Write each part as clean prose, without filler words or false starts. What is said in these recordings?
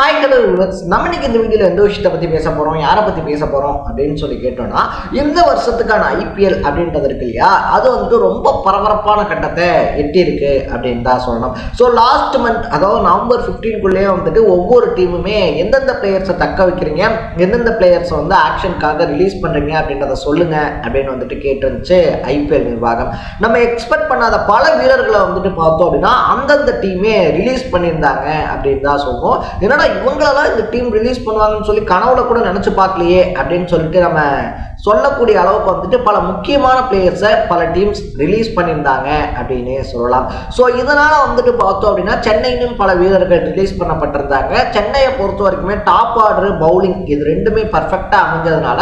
Hi hello viewers, நம்ம இன்னைக்கு இந்த வீடியோவில் எந்த விஷயத்தை பற்றி பேச போகிறோம், யாரை பற்றி பேச போகிறோம் அப்படின்னு சொல்லி கேட்டோம்னா, இந்த வருஷத்துக்கான ஐபிஎல் அப்படின்றது இருக்கு இல்லையா, அது வந்துட்டு ரொம்ப பரபரப்பான கட்டத்தை எட்டியிருக்கு அப்படின்னு தான் சொல்லணும். ஸோ லாஸ்ட் மந்த், அதாவது நவம்பர் 15க்குள்ளேயே வந்துட்டு ஒவ்வொரு டீமுமே எந்தெந்த பிளேயர்ஸை தக்க வைக்கிறீங்க, எந்தெந்த பிளேயர்ஸை வந்து ஆக்ஷனுக்காக ரிலீஸ் பண்ணுறீங்க அப்படின்றத சொல்லுங்க அப்படின்னு வந்துட்டு கேட்டுருந்துச்சு ஐபிஎல் நிர்வாகம். நம்ம எக்ஸ்பெக்ட் பண்ணாத பல வீரர்களை வந்துட்டு பார்த்தோம் அப்படின்னா அந்தந்த டீமே ரிலீஸ் பண்ணியிருந்தாங்க அப்படின்னு தான் சொல்லுவோம். என்னடா இவங்களெல்லாம் இந்த டீம் ரிலீஸ் பண்ணுவாங்கன்னு சொல்லி கனவுல கூட நினைச்சு பார்க்கலையே அப்படின்னு சொல்லிட்டு நம்ம சொல்லக்கூடிய அளவுக்கு வந்துட்டு பல முக்கியமான பிளேயர்ஸை பல டீம்ஸ் ரிலீஸ் பண்ணியிருந்தாங்க அப்படின்னு சொல்லலாம். ஸோ இதனால வந்துட்டு பார்த்தோம் அப்படின்னா சென்னையிலும் பல வீரர்கள் ரிலீஸ் பண்ணப்பட்டிருந்தாங்க. சென்னையை பொறுத்த வரைக்குமே டாப் ஆர்டர், பவுலிங் இது ரெண்டுமே பர்ஃபெக்டாக அமைஞ்சதுனால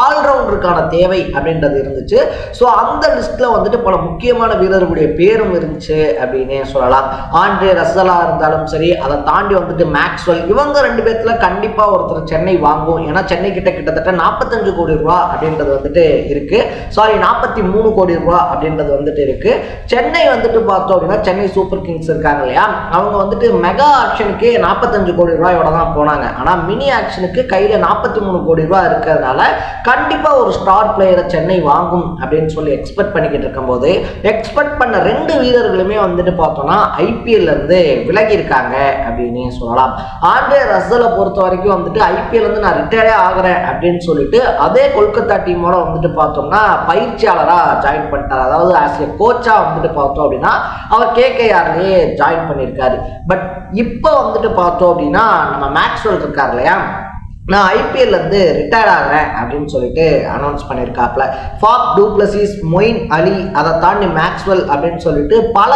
ஆல்ரவுண்டருக்கான தேவை அப்படின்றது இருந்துச்சு. ஸோ அந்த லிஸ்ட்ல வந்துட்டு பல முக்கியமான வீரர்களுடைய பேரும் இருந்துச்சு அப்படின்னே சொல்லலாம். ஆண்ட்ரே ரசலா இருந்தாலும் சரி, அதை தாண்டி வந்துட்டு மேக்ஸ்வெல், இவங்க ரெண்டு பேர்த்துல கண்டிப்பா ஒருத்தர் சென்னை வாங்கும். ஏன்னா சென்னை கிட்டத்தட்ட 45 கோடி ரூபாய் அப்படின்றது வந்துட்டு இருக்கு. 43 கோடி ரூபாய் அப்படின்றது வந்துட்டு இருக்கு. சென்னை வந்துட்டு பார்த்தோம் அப்படின்னா சென்னை சூப்பர் கிங்ஸ் இருக்காங்க இல்லையா, அவங்க வந்துட்டு மெகா ஆக்ஷனுக்கு 45 கோடி ரூபாயோட தான் போனாங்க. ஆனா மினி ஆக்ஷனுக்கு கையில 43 கோடி ரூபாய் இருக்கிறதுனால கண்டிப்பா ஒரு ஸ்டார் பிளேயரை சென்னை வாங்கும் அப்படின்னு சொல்லி எக்ஸ்பெக்ட் பண்ணிக்கிட்டு இருக்கும் போது, எக்ஸ்பெக்ட் பண்ண 2 வீரர்களுமே வந்துட்டு பார்த்தோம்னா ஐபிஎல் இருந்து விலகி இருக்காங்க அப்படின்னு சொல்லலாம். ஆண்ட்ரே ரசலை பொறுத்த வரைக்கும் வந்துட்டு ஐபிஎல் வந்து நான் ரிட்டையர்டே ஆகிறேன் அப்படின்னு சொல்லிட்டு அதே கொல்கத்தா டீமோட வந்துட்டு பார்த்தோம்னா பயிற்சியாளராக ஜாயின் பண்ணிட்டார். அதாவது ஆஸ் ஏ கோச்சா வந்துட்டு பார்த்தோம் அப்படின்னா அவர் கேகேஆர்லயே ஜாயின் பண்ணியிருக்காரு. பட் இப்போ வந்துட்டு பார்த்தோம் அப்படின்னா நம்ம மேக்ஸ்வெல் இருக்கார் இல்லையா, நான் ஐபிஎல் வந்து ரிட்டையர்ட் ஆகிறேன் அப்படின்னு சொல்லிட்டு அனௌன்ஸ் பண்ணியிருக்காப்ல. Faf du Plessis, Moeen Ali, அதை தாண்டி மேக்ஸ்வெல் அப்படின்னு சொல்லிட்டு பல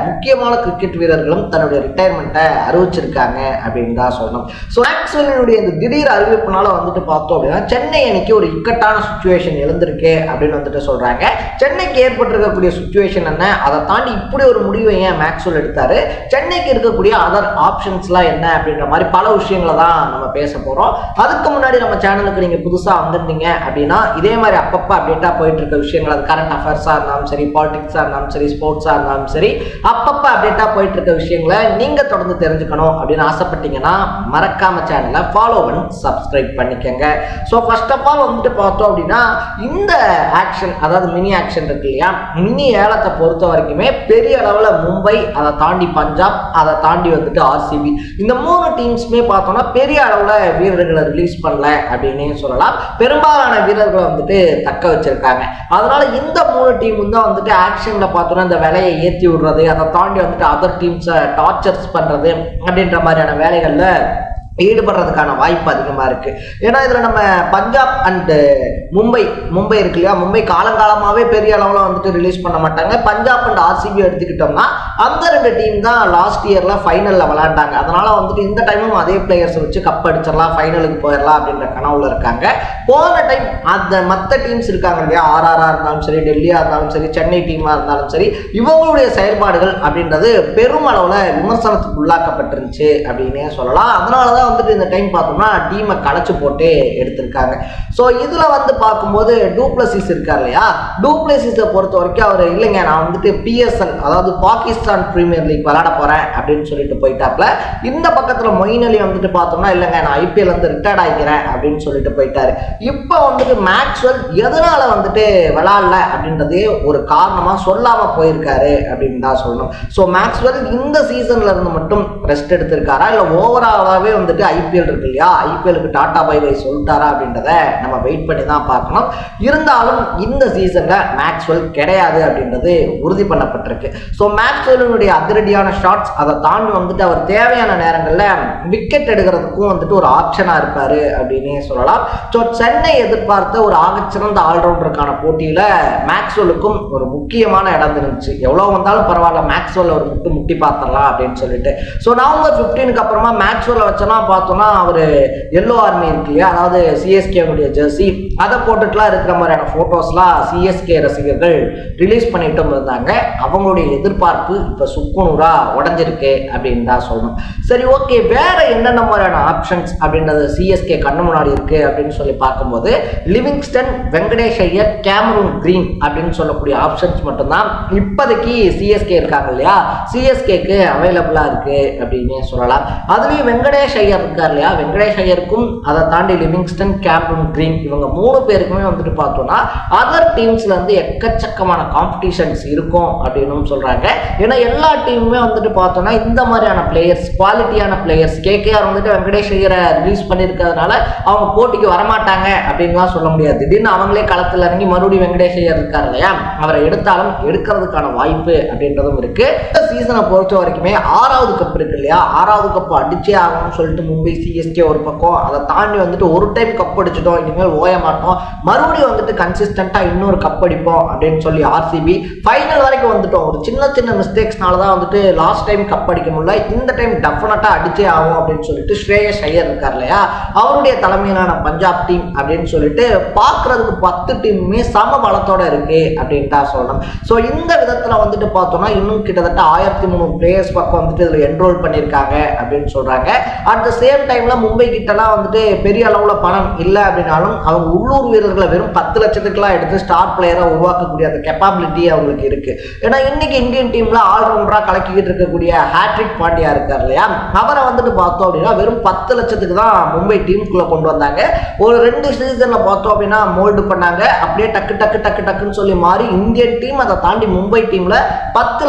முக்கியமான கிரிக்கெட் வீரர்களும் தன்னுடைய ரிட்டையர்மெண்ட்டை அறிவிச்சிருக்காங்க அப்படின்னு தான் சொல்லணும். ஸோ மேக்ஸ்வெல்லினுடைய இந்த திடீர் அறிவிப்புனால வந்துட்டு பார்த்தோம் அப்படின்னா சென்னை அன்னைக்கு ஒரு இக்கட்டான சுச்சுவேஷன் எழுந்திருக்கு அப்படின்னு வந்துட்டு சொல்றாங்க. சென்னைக்கு ஏற்பட்டிருக்கக்கூடிய சுச்சுவேஷன் என்ன, அதை தாண்டி இப்படி ஒரு முடிவை ஏன் மேக்ஸ்வெல் எடுத்தாரு, சென்னைக்கு இருக்கக்கூடிய அதர் ஆப்ஷன்ஸ்லாம் என்ன அப்படின்ற மாதிரி பல விஷயங்களை தான் நம்ம பேச போறோம். அதுக்கு முன்னாடி நம்ம சேனலுக்கு நீங்க புதுசா வந்திருந்தீங்க அப்படின்னா இதே மாதிரி அப்பப்ப அப்டேட்டா போயிட்டு இருக்க விஷயங்கள், அது கரண்ட் அஃபேர்ஸா இருந்தாலும் சரி, பாலிடிக்ஸா இருந்தாலும் சரி, ஸ்போர்ட்ஸா இருந்தாலும் சரி, அப்பப்ப அப்டேட்டா போயிட்டு இருக்க விஷயங்களை நீங்க தொடர்ந்து தெரிஞ்சுக்கணும் அப்படின்னு ஆசைப்பட்டீங்கன்னா மறக்காம சேனலை ஃபாலோ பண்ணி சப்ஸ்கிரைப் பண்ணிக்கங்க. ஸோ ஃபர்ஸ்ட் ஆஃப் ஆல் வந்துட்டு பார்த்தோம் அப்படின்னா இந்த ஆக்ஷன், அதாவது மினி ஆக்ஷன் இருக்கு இல்லையா, மினி ஏலத்தை பொறுத்த வரைக்குமே பெரிய அளவுல மும்பை, அதை தாண்டி பஞ்சாப், அதை தாண்டி வந்துட்டு ஆர்சிபி, இந்த 3 டீம்ஸுமே பார்த்தோம்னா பெரிய அளவுல வீரர்கள் ரிலீஸ் பண்ணல அப்படின்னே சொல்லலாம். பெரும்பாலான வீரர்களை வந்துட்டு தக்க வச்சிருக்காங்க. அதனால இந்த 3 டீமும் தான் வந்துட்டு ஆக்ஷன்ல பார்த்தோம்னா இந்த விலையை ஏற்றி விடுறது, அதை தாண்டி வந்துட்டு அதர் டீம்ஸை டார்ச்சர்ஸ் பண்றது அப்படின்ற மாதிரியான வேலைகள்ல ஈடுபடுறதுக்கான வாய்ப்பு அதிகமா இருக்கு. ஏன்னா இதுல நம்ம பஞ்சாப் அண்ட் மும்பை இருக்கு இல்லையா, மும்பை காலங்காலமாவே பெரிய அளவுல வந்துட்டு ரிலீஸ் பண்ண மாட்டாங்க. பஞ்சாப் அண்ட் ஆர்சிபி எடுத்துக்கிட்டோம்னா அந்த 2 டீம் தான் லாஸ்ட் இயர்ல ஃபைனல்ல விளையாண்டாங்க. அதனால வந்துட்டு இந்த டைமும் அதே பிளேயர்ஸ் வச்சு கப் அடிச்சிடலாம், ஃபைனலுக்கு போயிடலாம் அப்படின்ற கனவுல இருக்காங்க. போன டைம் அந்த மற்ற டீம்ஸ் இருக்காங்க இல்லையா, ஆர்ஆரா இருந்தாலும் சரி, டெல்லியா இருந்தாலும் சரி, சென்னை டீமா இருந்தாலும் சரி, இவங்களுடைய செயல்பாடுகள் அப்படின்றது பெரும் அளவுல விமர்சனத்துக்கு உள்ளாக்கப்பட்டிருந்துச்சு அப்படின்னே சொல்லலாம். அதனாலதான் வந்துட்டு இந்த டைம் பார்த்தோம்னா டீமை களைச்சு போட்டு எடுத்திருக்காங்க. ஸோ இதுல வந்து பார்க்கும்போது டு பிளஸிஸ் இருக்கார் இல்லையா, டு பிளஸிஸை பொறுத்த வரைக்கும் அவர் இல்லைங்க நான் வந்துட்டு பிஎஸ்எல், அதாவது பாகிஸ்தான் பிரீமியர் லீக் விளையாட போறேன் அப்படின்னு சொல்லிட்டு போயிட்டாப்ல. இந்த பக்கத்துல மொயின் அலி வந்துட்டு பார்த்தோம்னா இல்லைங்க நான் ஐபிஎல் வந்து ரிட்டையர்ட் ஆகிறேன் அப்படின்னு சொல்லிட்டு போயிட்டாரு. இப்போ வந்துட்டு மேக்ஸ்வெல் எதனால வந்துட்டு விளையாடல அப்படின்றதே ஒரு காரணமா சொல்லாம போயிருக்காரு அப்படின்னு தான் சொல்லணும். ஸோ மேக்ஸ்வெல் இந்த சீசன்ல இருந்து மட்டும் ரெஸ்ட் எடுத்திருக்காரா, இல்லை ஓவராலாவே வந்துட்டு ஐபிஎல் இருக்கு இல்லையா, ஐபிஎலுக்கு டாடா பை பை சொல்லிட்டாரா அப்படின்றத நம்ம வெயிட் பண்ணி தான் பார்க்கணும். இருந்தாலும் இந்த சீசன்ல மேக்ஸ்வெல் கிடையாது அப்படின்றது உறுதி பண்ணப்பட்டிருக்கு. ஸோ மேக்ஸ்வெல்லுடைய அதிரடியான ஷாட்ஸ், அதை தாண்டி வந்துட்டு அவர் தேவையான நேரங்கள்ல விக்கெட் எடுக்கிறதுக்கும் வந்துட்டு ஒரு ஆப்ஷனா இருப்பாரு அப்படின்னு சொல்லலாம். ஸோ சென்னை எதிர்பார்த்த ஒரு ஆகச்சிறந்த ஆல்ரவுண்டருக்கான போட்டியில மேக்ஸ்வெல்லுக்கும் ஒரு முக்கியமான இடம் இருந்துச்சு. எவ்வளவு வந்தாலும் பரவாயில்ல மேக்ஸ்வெல் ஒரு முட்டி பார்த்தரலாம் அப்படின்னு சொல்லிட்டு. ஸோ நவம்பர் 15க்கு அப்புறமா மேக்ஸ்வெல்ல வச்சோம்னா எல்லாம் பார்த்தோம்னா அவர் எல்லோ ஆர்மி இருக்கு இல்லையா, அதாவது சிஎஸ்கேனுடைய ஜெர்சி அதை போட்டுட்டுலாம் இருக்கிற மாதிரியான போட்டோஸ்லாம் சிஎஸ்கே ரசிகர்கள் ரிலீஸ் பண்ணிட்டு இருந்தாங்க. அவங்களுடைய எதிர்பார்ப்பு இப்ப சுக்குநூறா உடஞ்சிருக்கு அப்படின்னு தான் சொல்லணும். சரி, ஓகே, வேற என்னென்ன மாதிரியான ஆப்ஷன்ஸ் அப்படின்றது சிஎஸ்கே கண்ணு முன்னாடி இருக்கு அப்படின்னு சொல்லி பார்க்கும்போது Livingstone, Venkatesh Iyer, Cameron Green அப்படின்னு சொல்லக்கூடிய ஆப்ஷன்ஸ் மட்டும்தான் இப்போதைக்கு சிஎஸ்கே இருக்காங்க இல்லையா, சிஎஸ்கேக்கு அவைலபிளா இருக்கு அப்படின்னு சொல்லலாம். அதுலயும் வெங்கடேஷ் ஐயர் இருக்கார் இல்லையா, வெங்கடேஷ் ஐயருக்கும் அதை தாண்டி லிவிங்ஸ்டன், கேமரூன் கிரீன் இவங்க 3 பேருக்குமே வந்துட்டு பார்த்தோம்னா அதர் டீம்ஸ்ல இருந்து எக்கச்சக்கமான காம்படிஷன்ஸ் இருக்கும் அப்படின்னு சொல்றாங்க. ஏன்னா எல்லா டீமுமே வந்துட்டு பார்த்தோம்னா இந்த மாதிரியான பிளேயர்ஸ், குவாலிட்டியான பிளேயர்ஸ், கேகேஆர் வந்துட்டு வெங்கடேஷ் ஐயரை ரிலீஸ் பண்ணியிருக்கிறதுனால அவங்க போட்டிக்கு வரமாட்டாங்க அப்படின்லாம் சொல்ல முடியாது. திடீர்னு அவங்களே களத்தில் இறங்கி மறுபடியும் வெங்கடேஷ் ஐயர் இருக்கார் இல்லையா, அவரை எடுத்தாலும் எடுக்கிறதுக்கான வாய்ப்பு அப்படின்றதும் இருக்கு. இந்த சீசனை பொறுத்த வரைக்குமே 6வது கப் இருக்கு இல்லையா, 6வது கப் அடிச்சே ஆகணும்னு சொல்லிட்டு மும்பை சிஎஸ்கே ஒரு பக்கம், அதை தாண்டி வந்துட்டு ஒரு டைம் கப் அடிச்சிட்டோம், இனிமேல் ஓய மாட்டோம், மறுபடியும் வந்துட்டு கன்சிஸ்டண்டா இன்னொரு கப் அடிப்போம் அப்படின்னு சொல்லி ஆர்சிபி ஃபைனல் வரைக்கும் வந்துட்டோம். ஒரு சின்ன சின்ன மிஸ்டேக்ஸ்னால தான் வந்துட்டு லாஸ்ட் டைம் கப் அடிக்க முடியல, இந்த டைம் டெஃபினட்டா அடிச்சே ஆகும் அப்படின்னு சொல்லிட்டு ஸ்ரேயஸ் ஐயர் இருக்கார் இல்லையா, அவருடைய தலைமையிலான பஞ்சாப் டீம் அப்படின்னு சொல்லிட்டு பார்க்கறதுக்கு 10 டீமுமே சம பலத்தோட இருக்கு அப்படின்னு தான் சொல்லணும். ஸோ இந்த விதத்தில் வந்துட்டு பார்த்தோம்னா இன்னும் கிட்டத்தட்ட 1300 பிளேயர்ஸ் பக்கம் வந்துட்டு இதில் என்ரோல் பண்ணியிருக்காங்க அப்படின்னு சொல்றாங்க. அட் த சேம் டைம்ல மும்பை கிட்டலாம் வந்துட்டு பெரிய அளவுல பணம் இல்லை அப்படின்னாலும் அவங்க உள்ளூர் வீரர்களை வெறும் 10 லட்சத்துக்குலாம் எடுத்து ஸ்டார் பிளேயரா உருவாக்கக்கூடிய அந்த கெப்பாபிலிட்டி அவங்களுக்கு இருக்கு. ஏன்னா இன்னைக்கு இந்தியன் டீம்ல ஆல்ரவுண்டரா கலக்கிக்கிட்டு இருக்கக்கூடிய ஹேட்ரிக் பாண்டியா இருக்கார் இல்லையா, அவரை வந்துட்டு பார்த்தோம் அப்படின்னா வெறும் 10 லட்சத்துக்கு தான் மும்பை டீமுக்குள்ள கொண்டு வந்தாங்க. ஒரு 2 சீசன்ல பார்த்தோம் அப்படின்னா மோல்டு பண்ணாங்க, அப்படியே டக்கு டக்கு டக்கு டக்குன்னு சொல்லி மாறி இந்தியன் டீம் அதை தாண்டி மும்பை டீம்ல 10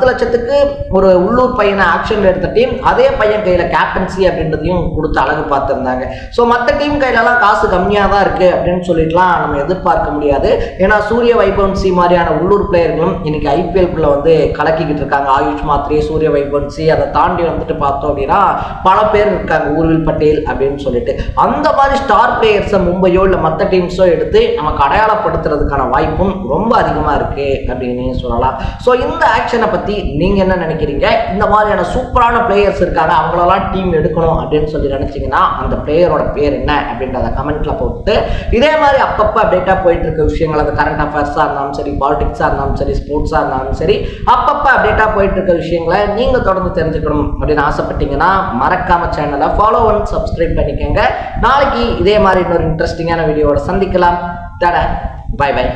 லட்சத்துக்கு ஒரு உள்ளூர் பையனை ஆக்ஷன்ல எடுத்த டீம், அதே பையன் கையில கேப்டன்சி அப்படின்றதையும் கொடுத்து அழகு பார்த்திருந்தாங்க. ஸோ மற்ற டீம் கையிலலாம் காசு கம்மியாக தான் இருக்கு அப்படின்னு சொல்லிட்டுலாம் நம்ம எதிர்பார்க்க முடியாது. ஏன்னா சூரிய வைபவன்சி மாதிரியான உள்ளூர் பிளேயர்களும் இன்னைக்கு ஐபிஎல்குள்ள வந்து கலக்கிக்கிட்டு இருக்காங்க. ஆயுஷ் மாத்ரே, சூரிய வைபவன்சி, அதை தாண்டி வந்துட்டு பார்த்தோம் அப்படின்னா பல பேர் இருக்காங்க, ஊர்வில் பட்டேல் அப்படின்னு சொல்லிட்டு. அந்த மாதிரி ஸ்டார் பிளேயர்ஸை மும்பையோ இல்லை மற்ற டீம்ஸோ எடுத்து நமக்கு அடையாளப்படுத்துறதுக்கான வாய்ப்பும் ரொம்ப அதிகமாக இருக்கு அப்படின்னு சொல்லலாம். ஸோ இந்த ஆக்ஷனை பற்றி நீங்கள் என்ன நினைக்கிறீங்க? இந்த மாதிரியான சூப்பரான பிளேயர்ஸ் இருக்காங்க, அவங்களெல்லாம் டீம் எடுக்கணும் அப்படின்னு சொல்லி நினைச்சீங்கன்னா அந்த பிளேயரோட பேர் என்ன அப்படின்றத கமெண்ட்ல போட்டு, இதே மாதிரி அப்பப்போ அப்டேட்டாக போயிட்டு இருக்க விஷயங்கள், அது கரண்ட் அஃபேர்ஸாக இருந்தாலும் சரி, பாலிடிக்ஸாக இருந்தாலும் சரி, ஸ்போர்ட்ஸாக இருந்தாலும் சரி, அப்பப்போ அப்டேட்டாக போயிட்டு இருக்க விஷயங்களை நீங்கள் தொடர்ந்து தெரிஞ்சுக்கணும் அப்படின்னு ஆசைப்பட்டீங்கன்னா மறக்காம சேனலை ஃபாலோ அண்ட் சப்ஸ்கிரைப் பண்ணிக்கோங்க. நாளைக்கு இதே மாதிரி இன்னொரு இன்ட்ரெஸ்டிங்கான வீடியோவோட சந்திக்கலாம். Tata, bye by.